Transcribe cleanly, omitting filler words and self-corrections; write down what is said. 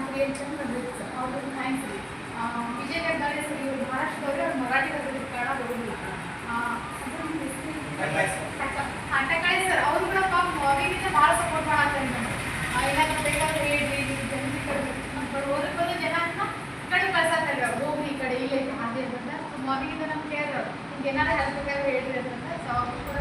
Free ಚಂದ ಬಂದಿತ್ತು sir ಅವ್ರದ್ದು ಥ್ಯಾಂಕ್ಸ್ ರೀ. ವಿಜಯ ಗಡ್ಡಾಳೆ ಸರ್ ಇವರು ಮಹಾರಾಷ್ಟ್ರದವ್ರು, ಅವ್ರು ಮರಾಠಿ ಬರ್ತಿದ್ರು, ಕನ್ನಡ ಬರೋದಿಲ್ಲ. ಟಕಾಳೆ ಸರ್ ಅವರು ಕೂಡ ಪಾಪ ಅವಾಗಿಂದ ಭಾಳ ಸಪೋರ್ಟ್ ಮಾಡತ್ತಾರೆ ನಮ್ಗೆ. ಏನಾದ್ರು ಬೇಕಾದ್ರೆ ಹೇಳ್ರಿ, ಜನರಿಗೆ ಕಡೆ ಓದಕ್ಕೆ ಜನ ಅಂತ ಈ ಕಡೆ ಕಳ್ಸತ್ತಲ್ರಿ ಅವ್ರು, ಹೋಗಿ ಈ ಕಡೆ ಇಲ್ಲೇ ಹಾಗೆ ಅಂತ ಮಾವಿನಿಂದ ನಮ್ಗೆ ಕೇರ್ ನಿಮ್ಗೆ ಏನಾದ್ರು ಹೆಲ್ಪ್ ಬೇಕಾದ್ರೆ ಹೇಳ್ರಿ ಅಂತ. ಸೊ ಅವ್ರು ಕೂಡ